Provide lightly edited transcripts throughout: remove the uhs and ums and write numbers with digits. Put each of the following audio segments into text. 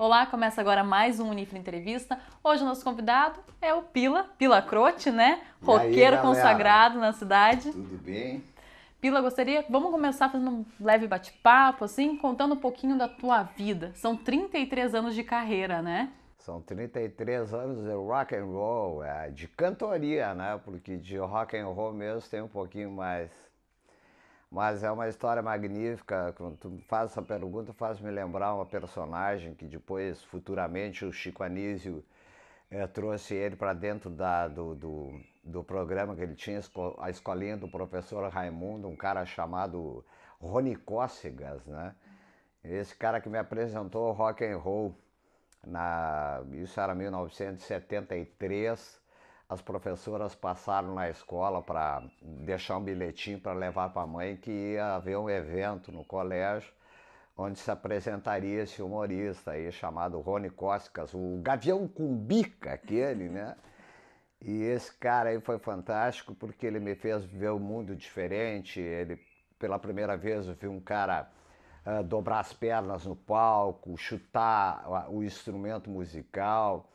Olá, começa agora mais um Unifre Entrevista. Hoje o nosso convidado é o Pila Croce, né? E aí, Roqueiro galera? consagrado na cidade. Tudo bem? Pila, vamos começar fazendo um leve bate-papo, assim, contando um pouquinho da tua vida. São 33 anos de carreira, né? São 33 anos de rock and roll, de cantoria, né? Porque de rock and roll mesmo tem um pouquinho mais. Mas é uma história magnífica. Quando tu faz essa pergunta, faz me lembrar uma personagem que depois, futuramente, o Chico Anísio trouxe ele para dentro do programa que ele tinha, a escolinha do professor Raimundo, um cara chamado Rony Cócegas, né? Esse cara que me apresentou o rock and roll. Isso era 1973. As professoras passaram na escola para deixar um bilhetinho para levar para a mãe que ia haver um evento no colégio onde se apresentaria esse humorista aí chamado Rony Cócegas, o Gavião Cumbica, aquele, né? E esse cara aí foi fantástico porque ele me fez ver um mundo diferente. Ele, pela primeira vez, eu vi um cara dobrar as pernas no palco, chutar o instrumento musical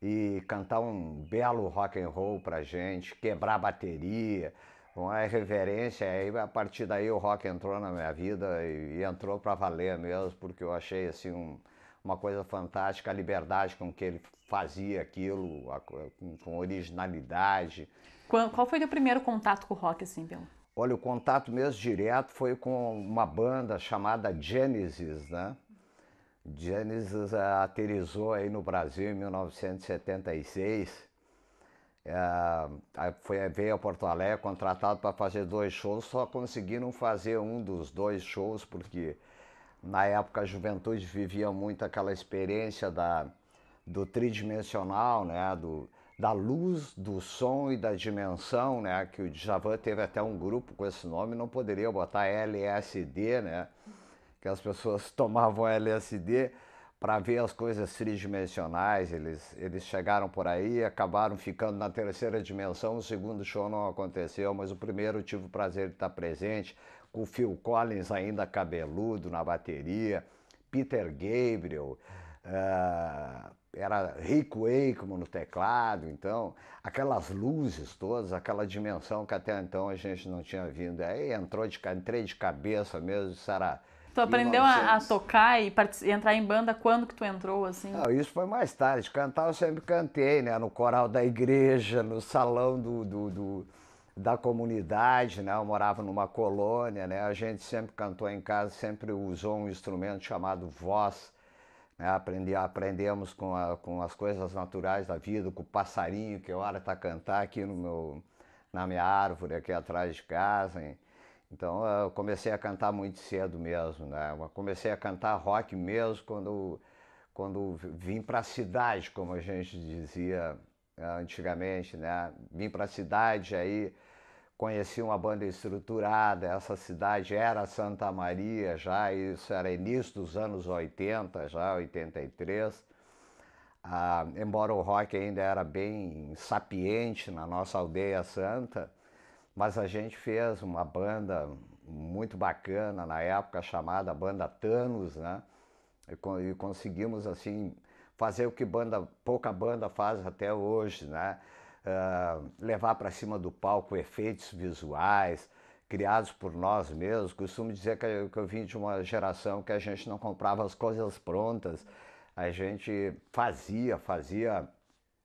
e cantar um belo rock and roll pra gente, quebrar a bateria, uma reverência. Aí a partir daí o rock entrou na minha vida e entrou pra valer mesmo, porque eu achei assim uma coisa fantástica, a liberdade com que ele fazia aquilo, com originalidade. Qual foi o teu primeiro contato com o rock, assim, Pila? Olha, o contato mesmo direto foi com uma banda chamada Genesis, né? Genesis aterrissou aí no Brasil em 1976. Veio a Porto Alegre, contratado para fazer 2 shows, só conseguiram fazer um dos 2 shows, porque na época a juventude vivia muito aquela experiência do tridimensional, né? Da luz, do som e da dimensão, né? Que o Djavan teve até um grupo com esse nome, não poderia botar LSD, né? Que as pessoas tomavam LSD para ver as coisas tridimensionais. Eles chegaram por aí, acabaram ficando na terceira dimensão. O segundo show não aconteceu, mas o primeiro eu tive o prazer de estar presente, com o Phil Collins ainda cabeludo na bateria, Peter Gabriel, era Rick Wakeman no teclado. Então aquelas luzes todas, aquela dimensão que até então a gente não tinha vindo. Aí entrei de cabeça mesmo, isso era Tu aprendeu a 1900. tocar e entrar em banda quando que tu entrou, assim? Não, isso foi mais tarde. Cantar eu sempre cantei, né? No coral da igreja, no salão da comunidade, né? Eu morava numa colônia, né? A gente sempre cantou em casa, sempre usou um instrumento chamado voz, né? Aprendemos com as coisas naturais da vida, com o passarinho que hora tá cantar aqui na minha árvore aqui atrás de casa, hein? Então eu comecei a cantar muito cedo mesmo, né? Eu comecei a cantar rock mesmo quando vim para a cidade, como a gente dizia antigamente, né? Vim para a cidade, aí conheci uma banda estruturada. Essa cidade era Santa Maria já, isso era início dos anos 80, já 83. Embora o rock ainda era bem sapiente na nossa aldeia santa, mas a gente fez uma banda muito bacana na época chamada Banda Thanos, né? E conseguimos assim fazer o que pouca banda faz até hoje, né? Levar para cima do palco efeitos visuais criados por nós mesmos. Costumo dizer que eu vim de uma geração que a gente não comprava as coisas prontas, a gente fazia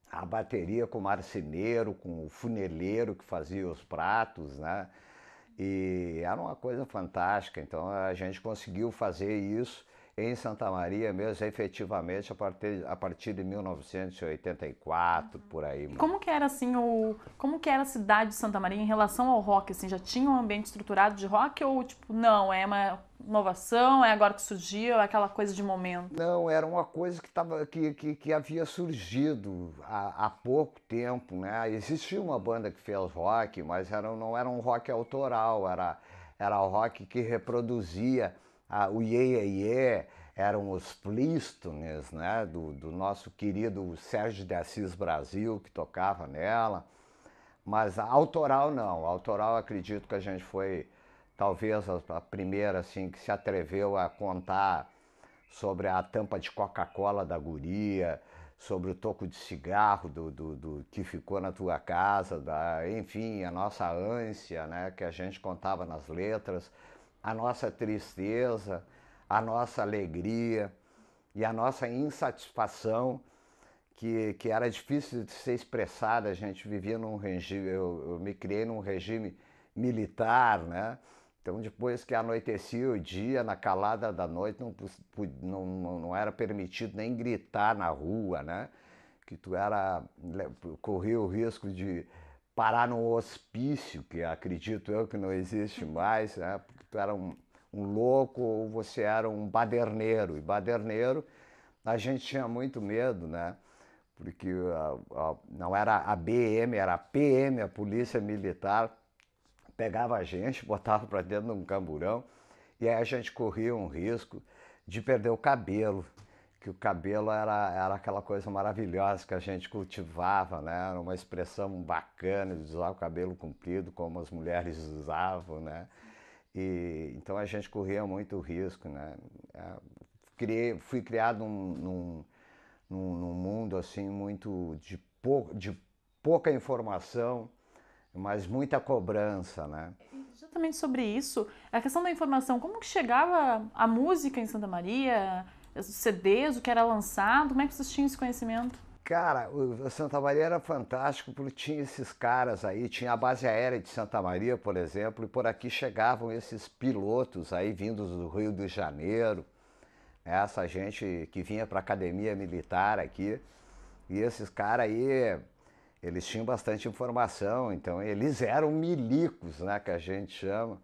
a bateria com o marceneiro, com o funeleiro que fazia os pratos, né? E era uma coisa fantástica. Então a gente conseguiu fazer isso em Santa Maria mesmo, efetivamente, a partir de 1984, por aí. Como que era assim como que era a cidade de Santa Maria em relação ao rock, assim, já tinha um ambiente estruturado de rock ou tipo, não, é uma inovação, é agora que surgiu, é aquela coisa de momento? Não, era uma coisa que havia surgido há pouco tempo, né? Existia uma banda que fez rock, mas não era um rock autoral, era o rock que reproduzia o Iê Iê Iê, eram os Flintstones, né? Do nosso querido Sérgio de Assis Brasil, que tocava nela. Mas a autoral não, a autoral acredito que a gente foi talvez a primeira assim que se atreveu a contar sobre a tampa de Coca-Cola da guria, sobre o toco de cigarro do que ficou na tua casa, enfim, a nossa ânsia, né, que a gente contava nas letras, a nossa tristeza, a nossa alegria e a nossa insatisfação, que era difícil de ser expressada. A gente vivia num regime, eu me criei num regime militar, né? Então, depois que anoitecia o dia, na calada da noite, não era permitido nem gritar na rua, né? Que corria o risco de parar num hospício, que acredito eu que não existe mais, né? Porque tu era um louco ou você era um baderneiro. E baderneiro, a gente tinha muito medo, né? Porque não era a BM, era a PM, a Polícia Militar, pegava a gente, botava para dentro de um camburão, e aí a gente corria um risco de perder o cabelo, que o cabelo era aquela coisa maravilhosa que a gente cultivava, né? Era uma expressão bacana de usar o cabelo comprido, como as mulheres usavam, né? E então a gente corria muito risco, né? Fui criado num mundo assim muito de pouca informação, mas muita cobrança, né? Exatamente sobre isso, a questão da informação, como que chegava a música em Santa Maria, os CDs, o que era lançado, como é que vocês tinham esse conhecimento? Cara, o Santa Maria era fantástico porque tinha esses caras aí, tinha a base aérea de Santa Maria, por exemplo, e por aqui chegavam esses pilotos aí vindos do Rio de Janeiro, essa gente que vinha para a academia militar aqui, e esses caras aí, eles tinham bastante informação, então eles eram milicos, né, que a gente chama,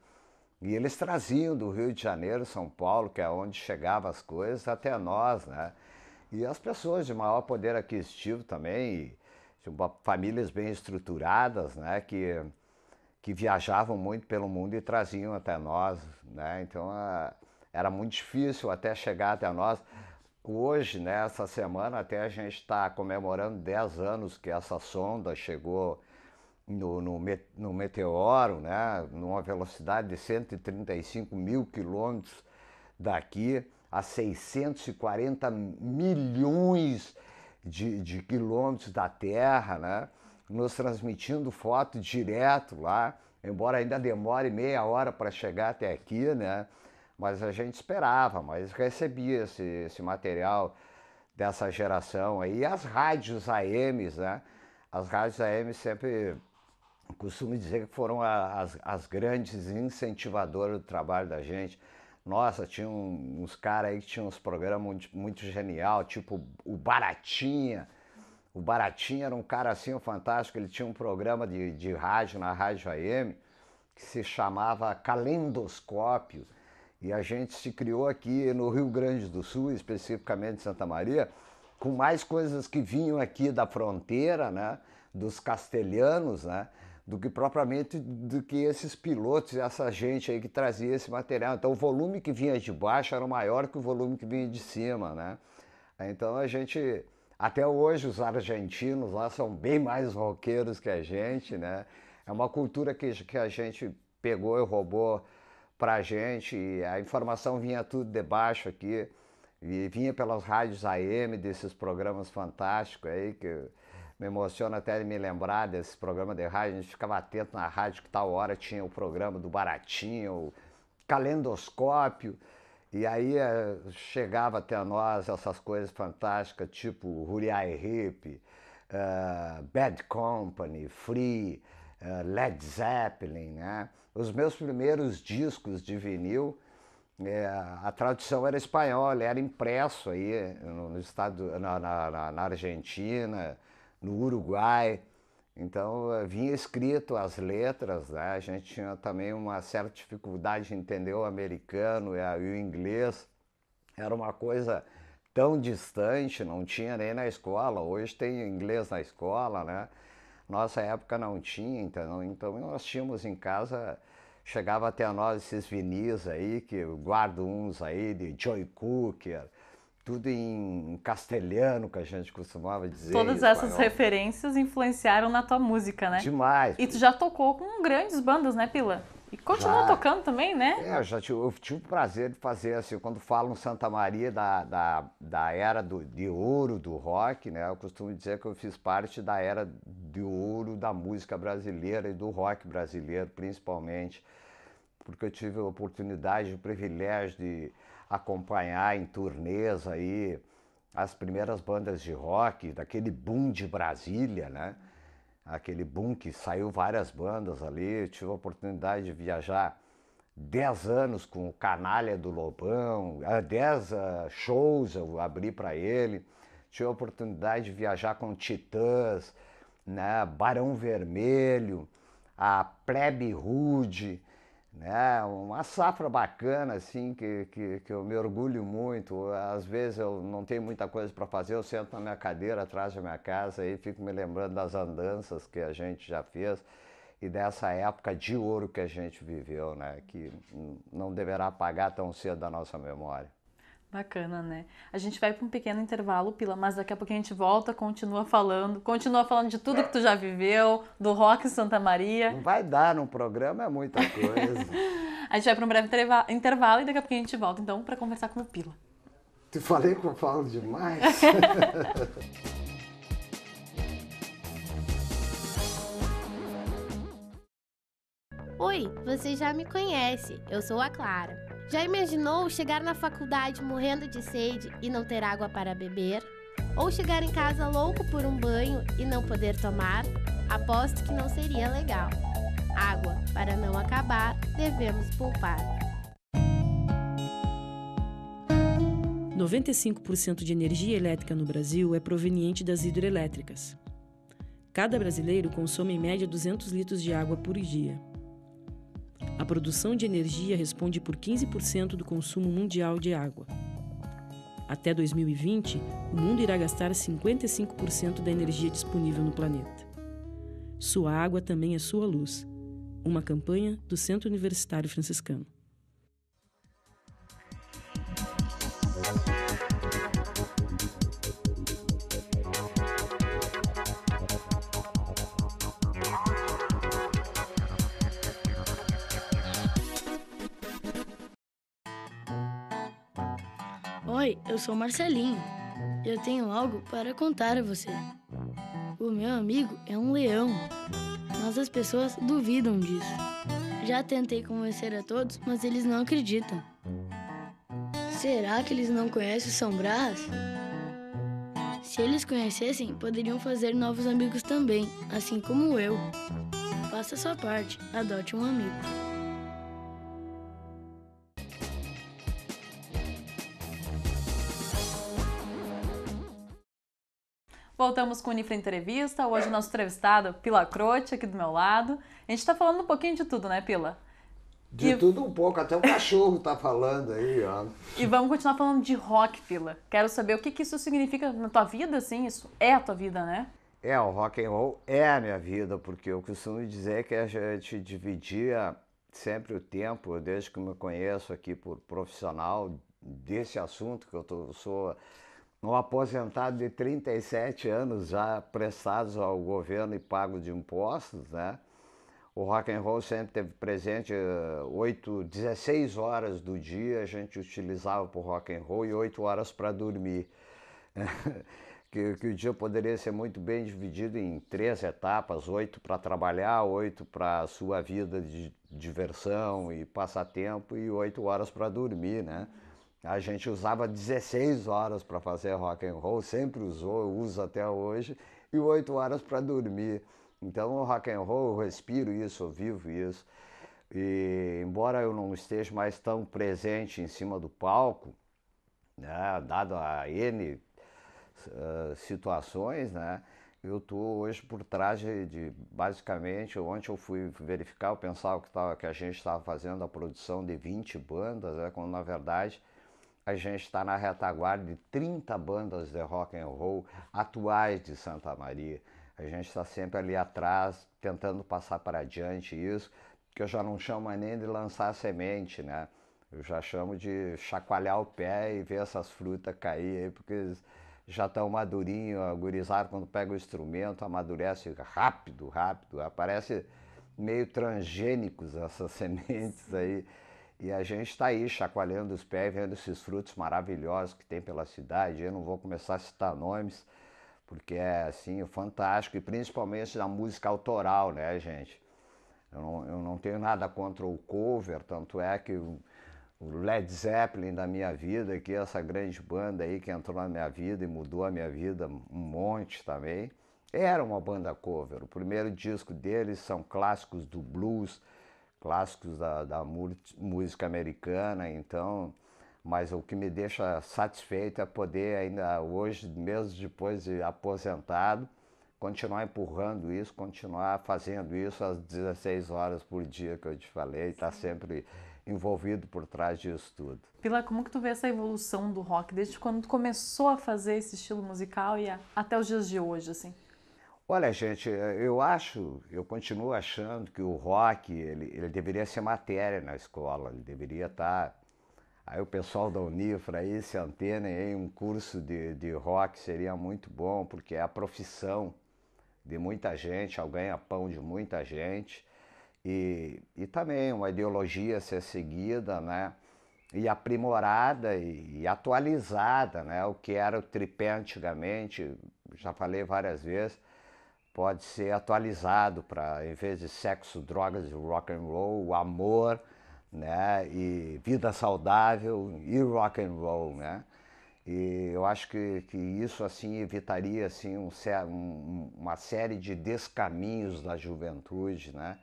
e eles traziam do Rio de Janeiro, São Paulo, que é onde chegavam as coisas, até nós, né? E as pessoas de maior poder aquisitivo também, famílias bem estruturadas, né, que viajavam muito pelo mundo e traziam até nós, né? Então era muito difícil até chegar até nós. Hoje, né, essa semana, até a gente está comemorando 10 anos que essa sonda chegou no meteoro, né, numa velocidade de 135 mil quilômetros daqui a 640 milhões de quilômetros da Terra, né, nos transmitindo foto direto lá, embora ainda demore meia hora para chegar até aqui, né, mas a gente esperava, mas recebia esse material dessa geração aí. E as rádios AMs, né? As rádios AM sempre costumo dizer que foram as grandes incentivadoras do trabalho da gente. Nossa, tinha uns caras aí que tinham uns programas muito genial, tipo o Baratinha. O Baratinha era um cara assim fantástico, ele tinha um programa de rádio na Rádio AM que se chamava Calendoscópio. E a gente se criou aqui no Rio Grande do Sul, especificamente em Santa Maria, com mais coisas que vinham aqui da fronteira, né, dos castelhanos, né, do que propriamente do que esses pilotos, essa gente aí que trazia esse material. Então o volume que vinha de baixo era maior que o volume que vinha de cima, né? Então a gente, até hoje os argentinos lá são bem mais roqueiros que a gente, né? É uma cultura que a gente pegou e roubou pra gente, e a informação vinha tudo de baixo aqui, e vinha pelas rádios AM, desses programas fantásticos aí, que me emociona até de me lembrar desse programa de rádio. A gente ficava atento na rádio que tal hora tinha o programa do Baratinho, o Calendoscópio, e aí chegava até nós essas coisas fantásticas, tipo Uriah Heep, Bad Company, Free, Led Zeppelin, né? Os meus primeiros discos de vinil, a tradução era espanhola, era impresso aí no estado, na Argentina, no Uruguai. Então vinha escrito as letras, né? A gente tinha também uma certa dificuldade de entender o americano e o inglês. Era uma coisa tão distante, não tinha nem na escola. Hoje tem inglês na escola, né? Nossa época não tinha, então nós tínhamos em casa, chegava até a nós esses vinis aí, que eu guardo uns aí de Joy Cooker, tudo em castelhano, que a gente costumava dizer. Todas essas referências influenciaram na tua música, né? Demais. E tu já tocou com grandes bandas, né, Pila? E continua Já, tocando também, né? eu tive o prazer de fazer, assim, quando falam Santa Maria da era de ouro do rock, né? Eu costumo dizer que eu fiz parte da era de ouro da música brasileira e do rock brasileiro, principalmente, porque eu tive a oportunidade, o privilégio de acompanhar em turnês aí as primeiras bandas de rock, daquele boom de Brasília, né? Aquele boom que saiu várias bandas ali. Eu tive a oportunidade de viajar 10 anos com o Canalha do Lobão, 10 shows eu abri para ele. Tive a oportunidade de viajar com Titãs, né? Barão Vermelho, a Plebe Rude, né? Uma safra bacana, assim, que eu me orgulho muito. Às vezes eu não tenho muita coisa para fazer, eu sento na minha cadeira atrás da minha casa e fico me lembrando das andanças que a gente já fez e dessa época de ouro que a gente viveu, né? Que não deverá apagar tão cedo da nossa memória. Bacana, né? A gente vai para um pequeno intervalo, Pila, mas daqui a pouco a gente volta, continua falando de tudo que tu já viveu, do rock em Santa Maria. Não vai dar num programa, é muita coisa. A gente vai para um breve intervalo e daqui a pouco a gente volta, então, para conversar com o Pila. Te falei que eu falo demais. Oi, você já me conhece, eu sou a Clara. Já imaginou chegar na faculdade morrendo de sede e não ter água para beber? Ou chegar em casa louco por um banho e não poder tomar? Aposto que não seria legal. Água, para não acabar, devemos poupar. 95% de energia elétrica no Brasil é proveniente das hidrelétricas. Cada brasileiro consome em média 200 litros de água por dia. A produção de energia responde por 15% do consumo mundial de água. Até 2020, o mundo irá gastar 55% da energia disponível no planeta. Sua água também é sua luz. Uma campanha do Centro Universitário Franciscano. Oi, eu sou Marcelinho. Eu tenho algo para contar a você. O meu amigo é um leão, mas as pessoas duvidam disso. Já tentei convencer a todos, mas eles não acreditam. Será que eles não conhecem o São Brás? Se eles conhecessem, poderiam fazer novos amigos também, assim como eu. Faça a sua parte, adote um amigo. Voltamos com o Unifra Entrevista. Hoje o nosso entrevistado, Pila Croce, aqui do meu lado. A gente tá falando um pouquinho de tudo, né, Pila? De tudo um pouco, até o cachorro tá falando aí, ó. E vamos continuar falando de rock, Pila. Quero saber o que isso significa na tua vida, assim, isso é a tua vida, né? O rock and roll é a minha vida, porque eu costumo dizer que a gente dividia sempre o tempo, desde que eu me conheço aqui por profissional desse assunto, que eu sou um aposentado de 37 anos já prestados ao governo e pago de impostos, né? O rock and roll sempre teve presente 16 horas do dia a gente utilizava para o rock and roll e 8 horas para dormir. que o dia poderia ser muito bem dividido em 3 etapas, 8 para trabalhar, 8 para a sua vida de diversão e passatempo e 8 horas para dormir, né? A gente usava 16 horas para fazer rock and roll, sempre usou, eu uso até hoje, e 8 horas para dormir. Então o rock and roll, eu respiro isso, eu vivo isso. E embora eu não esteja mais tão presente em cima do palco, né, dado a N situações, né, eu estou hoje por trás basicamente, ontem eu fui verificar, eu pensava que a gente estava fazendo a produção de 20 bandas, né, quando na verdade a gente está na retaguarda de 30 bandas de rock and roll atuais de Santa Maria. A gente está sempre ali atrás, tentando passar para adiante isso, que eu já não chamo nem de lançar a semente, né? Eu já chamo de chacoalhar o pé e ver essas frutas cair aí, porque já estão madurinhos, a gurizada quando pega o instrumento amadurece rápido, rápido. Parece meio transgênicos essas sementes aí. E a gente está aí chacoalhando os pés, vendo esses frutos maravilhosos que tem pela cidade. Eu não vou começar a citar nomes, porque é assim, fantástico, e principalmente na música autoral, né, gente? Eu não tenho nada contra o cover, tanto é que o Led Zeppelin da minha vida, que é essa grande banda aí que entrou na minha vida e mudou a minha vida um monte também, era uma banda cover. O primeiro disco deles são clássicos do blues, clássicos da música americana, então, mas o que me deixa satisfeito é poder ainda hoje, mesmo depois de aposentado, continuar empurrando isso, continuar fazendo isso às 16 horas por dia que eu te falei, estar sempre envolvido por trás disso tudo. Pila, como que tu vê essa evolução do rock, desde quando tu começou a fazer esse estilo musical e até os dias de hoje, assim? Olha, gente, eu continuo achando que o rock, ele deveria ser matéria na escola, ele deveria estar... Aí o pessoal da Unifra aí se antenem em um curso de rock seria muito bom, porque é a profissão de muita gente, é o ganha-pão de muita gente, e também uma ideologia a ser seguida, né? E aprimorada e atualizada, né? O que era o tripé antigamente, já falei várias vezes, pode ser atualizado para, em vez de sexo, drogas e rock and roll, o amor, né, e vida saudável e rock and roll, né? E eu acho que isso assim evitaria assim uma série de descaminhos da juventude, né,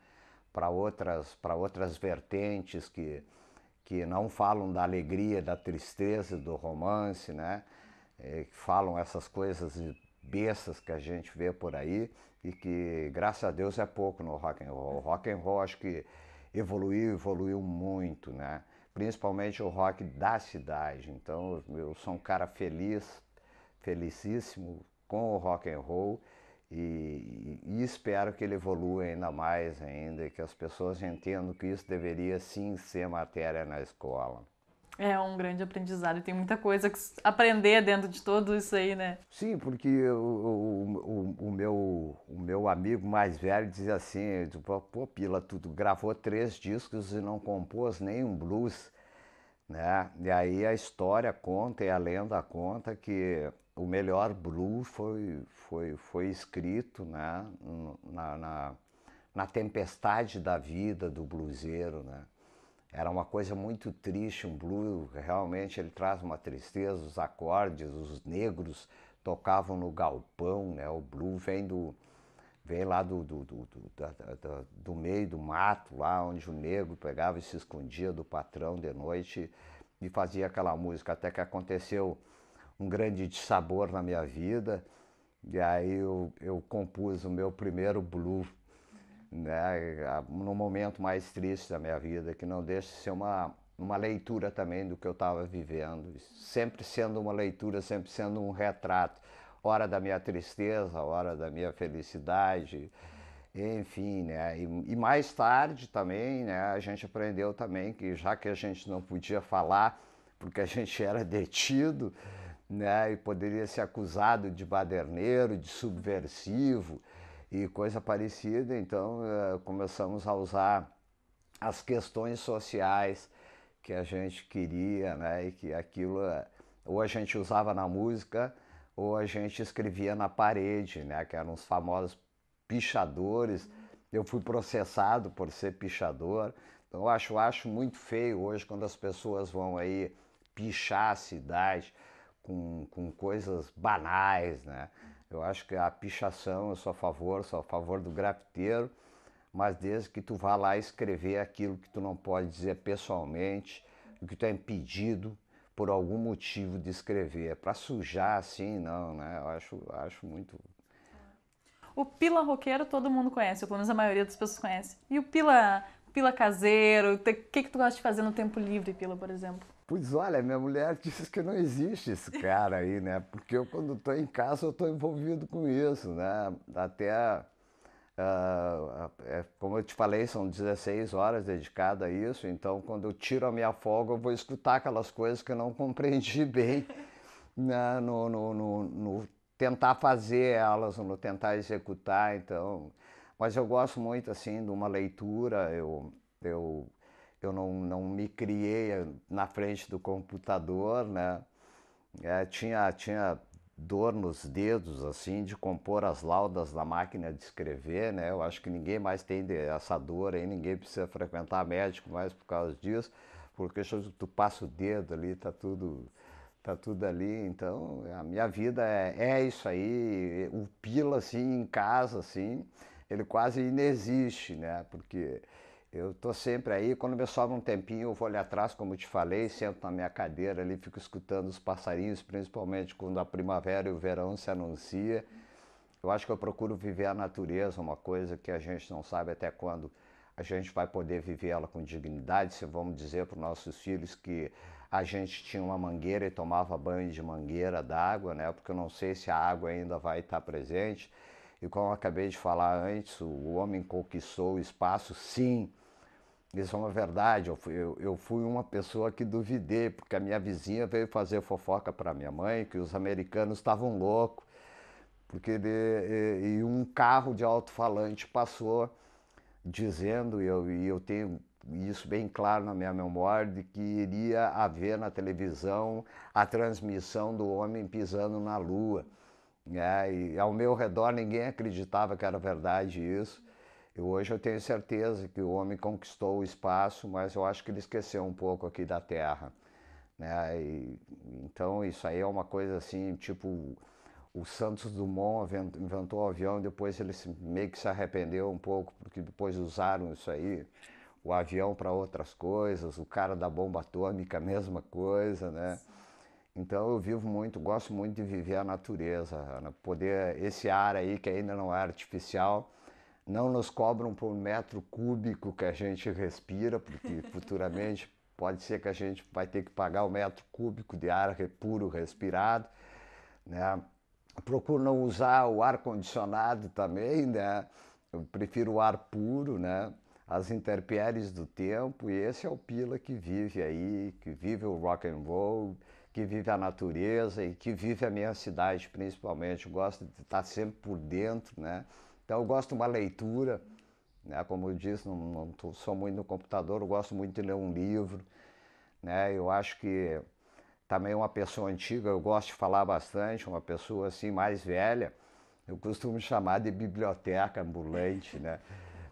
para outras vertentes que não falam da alegria, da tristeza, do romance, né? Que falam essas coisas bestas que a gente vê por aí e que, graças a Deus, é pouco no rock and roll. O rock and roll acho que evoluiu muito, né? Principalmente o rock da cidade. Então eu sou um cara felicíssimo com o rock and roll e espero que ele evolua ainda mais ainda e que as pessoas entendam que isso deveria sim ser matéria na escola. É um grande aprendizado e tem muita coisa que aprender dentro de tudo isso aí, né? Sim, porque o meu amigo mais velho dizia assim, pô, Pila, tu gravou 3 discos e não compôs nenhum blues, né? E aí a história conta e a lenda conta que o melhor blues foi escrito, né, na tempestade da vida do bluseiro, né? Era uma coisa muito triste, um blues, realmente ele traz uma tristeza, os acordes, os negros tocavam no galpão, né? O blues vem lá do meio do mato, lá onde o negro pegava e se escondia do patrão de noite e fazia aquela música, até que aconteceu um grande dissabor na minha vida, e aí eu compus o meu primeiro blues, né, no momento mais triste da minha vida, que não deixa de ser uma leitura também do que eu estava vivendo, sempre sendo uma leitura, sempre sendo um retrato, hora da minha tristeza, hora da minha felicidade, enfim, né, e mais tarde também, né, a gente aprendeu também que já que a gente não podia falar, porque a gente era detido, né, e poderia ser acusado de baderneiro, de subversivo, e coisa parecida, então começamos a usar as questões sociais que a gente queria, né, e que aquilo ou a gente usava na música ou a gente escrevia na parede, né, que eram os famosos pichadores. Eu fui processado por ser pichador, então eu acho muito feio hoje quando as pessoas vão aí pichar a cidade com coisas banais, né? Eu acho que a pichação, eu sou a favor do grafiteiro, mas desde que tu vá lá escrever aquilo que tu não pode dizer pessoalmente, o que tu é impedido por algum motivo de escrever. Para sujar assim, não, né? Eu acho muito... O Pila roqueiro todo mundo conhece, ou pelo menos a maioria das pessoas conhece. E o Pila caseiro, o que tu gosta de fazer no tempo livre, Pila, por exemplo? Pois olha, minha mulher disse que não existe esse cara aí, né? Porque eu quando estou em casa eu estou envolvido com isso, né? Até, como eu te falei, são 16 horas dedicadas a isso, então quando eu tiro a minha folga eu vou escutar aquelas coisas que eu não compreendi bem, né? No tentar fazer elas, no tentar executar, então... Mas eu gosto muito, assim, de uma leitura. Eu não me criei na frente do computador, né? Tinha dor nos dedos, assim, de compor as laudas da máquina de escrever, né? Eu acho que ninguém mais tem essa dor aí, ninguém precisa frequentar médico mais por causa disso, porque tu passa o dedo ali, tá tudo ali. Então, a minha vida é isso aí. O Pila, assim, em casa, assim, ele quase inexiste, né? Porque eu tô sempre aí, quando me sobra um tempinho, eu vou ali atrás, como eu te falei, sento na minha cadeira ali, fico escutando os passarinhos, principalmente quando a primavera e o verão se anuncia. Eu acho que eu procuro viver a natureza, uma coisa que a gente não sabe até quando a gente vai poder viver ela com dignidade. Se vamos dizer para os nossos filhos que a gente tinha uma mangueira e tomava banho de mangueira d'água, né? Porque eu não sei se a água ainda vai estar presente. E como eu acabei de falar antes, o homem conquistou o espaço, sim. Isso é uma verdade. Eu fui uma pessoa que duvidei, porque a minha vizinha veio fazer fofoca para minha mãe, que os americanos estavam loucos, porque e um carro de alto-falante passou dizendo, e eu tenho isso bem claro na minha memória, de que iria haver na televisão a transmissão do homem pisando na lua. E ao meu redor ninguém acreditava que era verdade isso. Hoje eu tenho certeza que o homem conquistou o espaço, mas eu acho que ele esqueceu um pouco aqui da Terra, né? Então isso aí é uma coisa assim, tipo, o Santos Dumont inventou o avião, depois ele meio que se arrependeu um pouco, porque depois usaram isso aí, o avião para outras coisas, o cara da bomba atômica, a mesma coisa, né? Então eu vivo muito, gosto muito de viver a natureza, Ana. Poder, esse ar aí que ainda não é artificial, não nos cobram por metro cúbico que a gente respira, porque futuramente pode ser que a gente vai ter que pagar o metro cúbico de ar puro respirado, né? Procuro não usar o ar condicionado também, né? Eu prefiro o ar puro, né? As intempéries do tempo, e esse é o Pila que vive aí, que vive o rock and roll, que vive a natureza e que vive a minha cidade principalmente. Eu gosto de estar sempre por dentro, né? Então eu gosto de uma leitura, né? Como eu disse, não sou muito no computador, eu gosto muito de ler um livro, né? Eu acho que também uma pessoa antiga, eu gosto de falar bastante, uma pessoa assim mais velha, eu costumo chamar de biblioteca ambulante, né?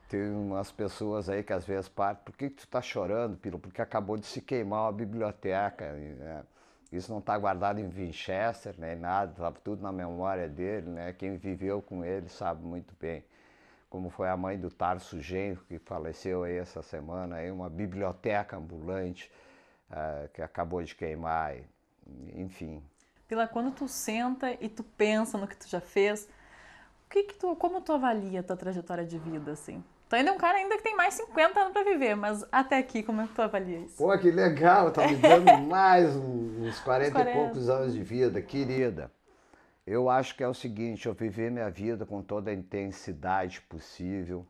Tem umas pessoas aí que às vezes partem, por que tu está chorando, Pilo? Porque acabou de se queimar a biblioteca, né? Isso não está guardado em Winchester, nem nada, está tudo na memória dele, né? Quem viveu com ele sabe muito bem. Como foi a mãe do Tarso Genro, que faleceu aí essa semana, aí, uma biblioteca ambulante que acabou de queimar, enfim. Pila, quando tu senta e tu pensa no que tu já fez, como tu avalia a tua trajetória de vida, assim? Tu ainda é um cara ainda que tem mais 50 anos pra viver, mas até aqui, como é que tu avalia isso? Pô, que legal, tá me dando mais uns 40 e poucos anos de vida, querida. Eu acho que é o seguinte, eu vivi minha vida com toda a intensidade possível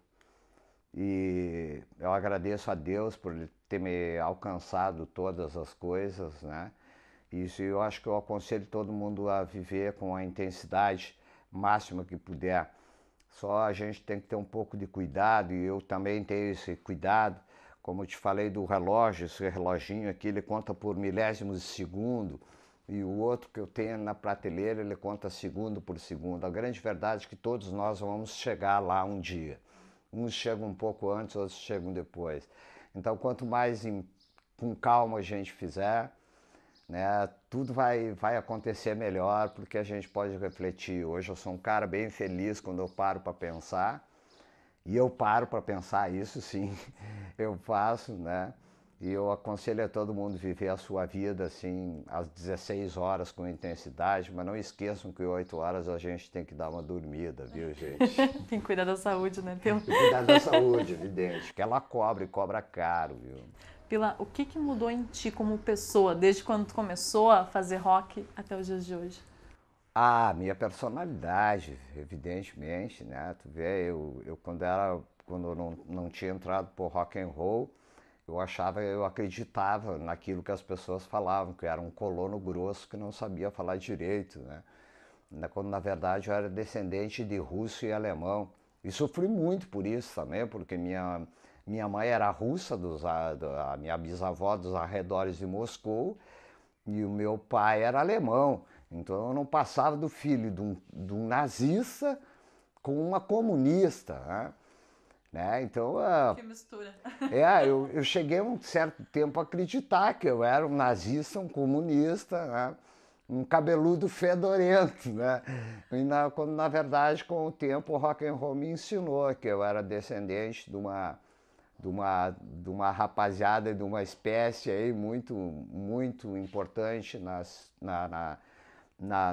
e eu agradeço a Deus por ele ter me alcançado todas as coisas, né? Isso eu acho que eu aconselho todo mundo a viver com a intensidade máxima que puder. Só a gente tem que ter um pouco de cuidado, e eu também tenho esse cuidado. Como eu te falei do relógio, esse reloginho aqui, ele conta por milésimos de segundo, e o outro que eu tenho na prateleira, ele conta segundo por segundo. A grande verdade é que todos nós vamos chegar lá um dia. Uns chegam um pouco antes, outros chegam depois. Então, quanto mais com calma a gente fizer, né, tudo vai acontecer melhor, porque a gente pode refletir. Hoje eu sou um cara bem feliz quando eu paro para pensar, e eu paro para pensar isso sim, eu faço, né? E eu aconselho a todo mundo viver a sua vida assim, às 16 horas com intensidade, mas não esqueçam que 8 horas a gente tem que dar uma dormida, viu, gente? Tem que cuidar da saúde, né, Pila? Tem que cuidar da saúde, evidente, que ela cobra e cobra caro, viu? Pila, o que mudou em ti como pessoa, desde quando tu começou a fazer rock até os dias de hoje? Ah, minha personalidade, evidentemente, né? Tu vê, quando eu não tinha entrado por rock and roll, eu acreditava naquilo que as pessoas falavam, que eu era um colono grosso que não sabia falar direito, né? Quando na verdade eu era descendente de russo e alemão. E sofri muito por isso também, porque minha mãe era russa, a minha bisavó dos arredores de Moscou, e o meu pai era alemão. Então eu não passava do filho de um nazista com uma comunista, né? Então, Que mistura. eu cheguei um certo tempo a acreditar que eu era um nazista, um comunista, né? Um cabeludo fedorento, né? Quando na verdade com o tempo o rock and roll me ensinou que eu era descendente de uma rapaziada, de uma espécie aí muito importante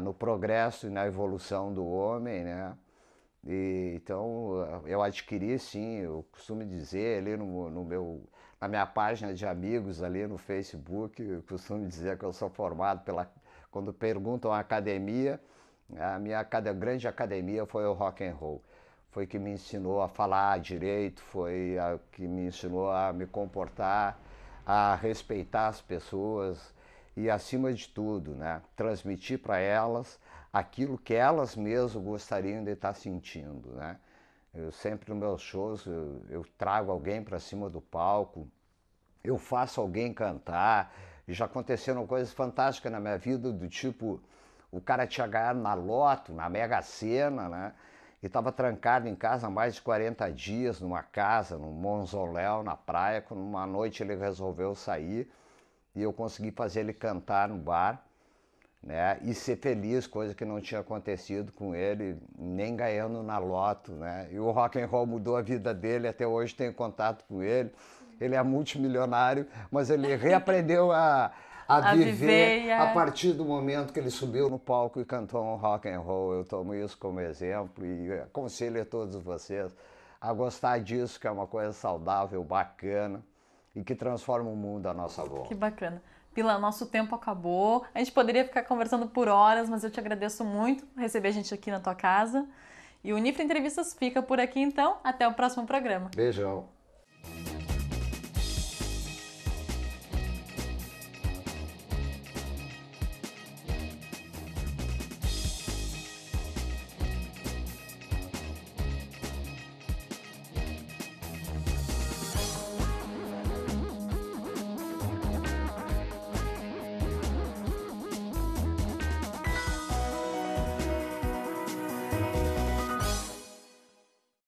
no progresso e na evolução do homem, né? Então eu adquiri, sim, eu costumo dizer ali na minha página de amigos ali no Facebook, eu costumo dizer que eu sou formado quando perguntam a academia, a minha grande academia foi o rock and roll. Foi que me ensinou a falar direito, foi a que me ensinou a me comportar, a respeitar as pessoas e, acima de tudo, né, transmitir para elas aquilo que elas mesmas gostariam de estar sentindo, né? Eu sempre nos meus shows eu trago alguém para cima do palco, eu faço alguém cantar. Já aconteceram coisas fantásticas na minha vida, do tipo, o cara tinha ganhado na loto, na Mega Sena, né? E estava trancado em casa há mais de 40 dias, numa casa, num mausoléu, na praia. Quando uma noite ele resolveu sair e eu consegui fazer ele cantar no bar, né? E ser feliz, coisa que não tinha acontecido com ele, nem ganhando na loto, né? E o rock and roll mudou a vida dele, até hoje tenho contato com ele. Ele é multimilionário, mas ele reaprendeu a viver a partir do momento que ele subiu no palco e cantou um rock and roll. Eu tomo isso como exemplo e aconselho a todos vocês a gostar disso, que é uma coisa saudável, bacana e que transforma o mundo à nossa volta. Que bacana. Pila, nosso tempo acabou. A gente poderia ficar conversando por horas, mas eu te agradeço muito por receber a gente aqui na tua casa. E o Unifra Entrevistas fica por aqui, então. Até o próximo programa. Beijão.